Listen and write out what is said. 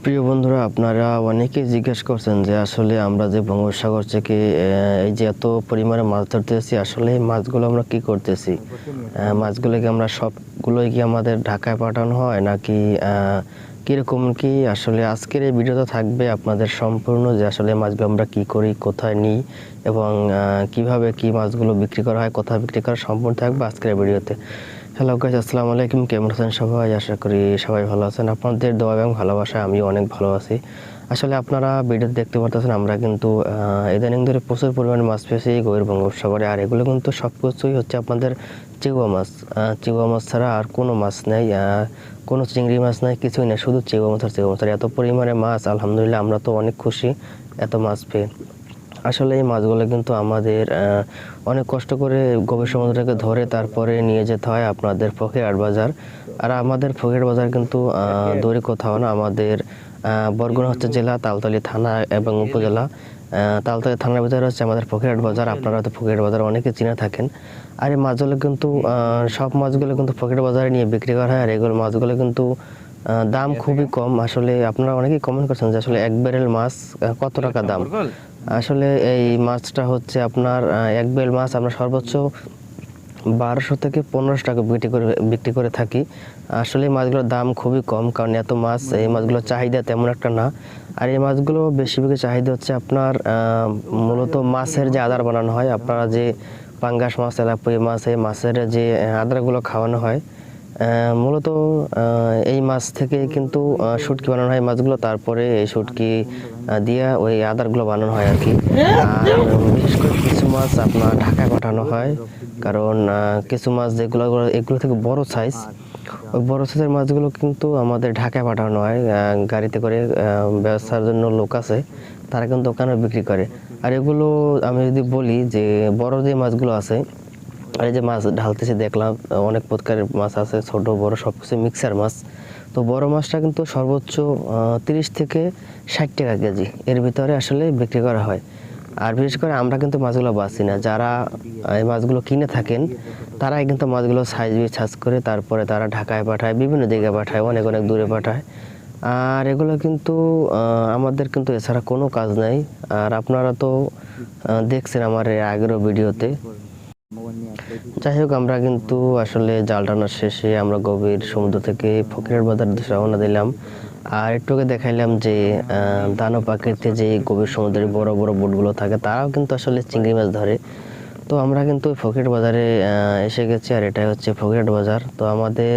প্রিয় বন্ধুরা, আপনারা অনেকেই জিজ্ঞেস করছেন যে আসলে আমরা যে বঙ্গোপসাগর থেকে এই যে এত পরিমাণে মাছ ধরতেছি, আসলে এই মাছগুলো আমরা কি করতেছি? মাছগুলো কি আমরা সবগুলোই কি আমাদের ঢাকায় পাঠানো হয় নাকি কীরকম কি? আসলে আজকের এই ভিডিওতে থাকবে আপনাদের সম্পূর্ণ যে আসলে মাছগুলো আমরা কি করি, কোথায় নিই এবং কিভাবে কি মাছগুলো বিক্রি করা হয়, কোথায় বিক্রি করা সম্পূর্ণ থাকবে আজকের এই ভিডিওতে। হ্যালো গাইস, আসসালামু আলাইকুম। কেমন আছেন সবাই? আশা করি সবাই ভালো আছেন। আপনাদের দোয়া এবং ভালোবাসায় আমিও অনেক ভালো আছি। আসলে আপনারা ভিডিওতে দেখতে পাচ্ছেন আমরা কিন্তু ইদানিং ধরে প্রচুর পরিমাণে মাছ পেয়েছি গভীর বঙ্গোপসাগরে। আর এগুলো কিন্তু সব কিছুই হচ্ছে আপনাদের চেউয়া মাছ। চেউয়া মাছ ছাড়া আর কোনো মাছ নেই, কোনো চিংড়ি মাছ নাই, কিছুই নেই, শুধু চেউয়া মাছ আর চেউয়া মাছ। আর এত পরিমাণে মাছ, আলহামদুলিল্লাহ আমরা তো অনেক খুশি এত মাছ পেয়ে। আসলে এই মাছগুলো কিন্তু আমাদের অনেক কষ্ট করে গভীর সমুদ্র থেকে ধরে তারপরে নিয়ে যেতে হয় আপনাদের ফকিরহাট বাজার। আর আমাদের ফকিরহাট বাজার কিন্তু দূরে কোথাও না, আমাদের বরগুনা হচ্ছে জেলা, তালতলী থানা এবং উপজেলা। তালতলী থানার ভিতরে হচ্ছে আমাদের ফকিরহাট বাজার। আপনারা হয়তো ফকিরহাট বাজার অনেকে চিনে থাকেন। আর এই মাছগুলো কিন্তু সব মাছগুলো কিন্তু ফকিরহাট বাজারে নিয়ে বিক্রি করা হয়। আর এগুলো মাছগুলো কিন্তু দাম খুবই কম। আসলে আপনারা অনেকেই কমেন্ট করছেন যে আসলে এক ব্যারেল মাছ কত টাকা দাম। আসলে এই মাছটা হচ্ছে আপনার এক বেল মাছ আমরা সর্বোচ্চ 1200 থেকে 1500 টাকা বিক্রি করে থাকি। আসলে এই মাছগুলোর দাম খুবই কম, কারণ এত মাছ, এই মাছগুলোর চাহিদা তেমন একটা না। আর এই মাছগুলো বেশিরভাগ চাহিদা হচ্ছে আপনার মূলত মাছের যে আদার বানানো হয়, আপনারা যে পাঙ্গাস মাছ, তেলাপিয়া মাছ, এই মাছের যে আদারগুলো খাওয়ানো হয়, মূলত এই মাছ থেকে কিন্তু শুটকি বানানো হয় মাছগুলো, তারপরে এই শুটকি দিয়ে ওই আদারগুলো বানানো হয় আর কি। আর বিশেষ করে কিছু মাছ আপনার ঢাকায় পাঠানো হয়, কারণ কিছু মাছ যেগুলো এগুলো থেকে বড় সাইজ, ওই বড় সাইজের মাছগুলো কিন্তু আমাদের ঢাকায় পাঠানো হয় গাড়িতে করে। ব্যবসার জন্য লোক আছে, তারা কিন্তু ওখানে বিক্রি করে। আর এগুলো আমি যদি বলি যে বড় যে মাছগুলো আছে, আর এই যে মাছ ঢালতেছি দেখলাম অনেক প্রকারের মাছ আছে, ছোট বড় সবকিছু মিক্সার মাছ। তো বড় মাছটা কিন্তু সর্বোচ্চ 30 থেকে 60 টাকা কেজি এর ভিতরে আসলে বিক্রি করা হয়। আর বিশেষ করে আমরা কিন্তু মাছগুলো বাছি না, যারা এই মাছগুলো কিনে থাকেন তারাই কিন্তু মাছগুলো সাইজ করে তারপরে তারা ঢাকায় পাঠায়, বিভিন্ন জায়গায় পাঠায়, অনেক অনেক দূরে পাঠায়। আর এগুলো কিন্তু আমাদের কিন্তু এছাড়া কোনো কাজ নাই। আর আপনারা তো দেখছেন আমার এর আগের ভিডিওতে। যাই হোক, আমরা কিন্তু আসলে জাল টানার শেষে আমরা গভীর সমুদ্র থেকে ফকিরের বাজার দেশে রওনা দিলাম। আর একটু আগে দেখাইলাম যে দানব পাখিতে যে গভীর সমুদ্রের বড় বড় বোটগুলো থাকে, তারাও কিন্তু আসলে চিংড়ি মাছ ধরে। তো আমরা কিন্তু ফকিরহাট বাজারে এসে গেছি, আর এটাই হচ্ছে ফকিরহাট বাজার। তো আমাদের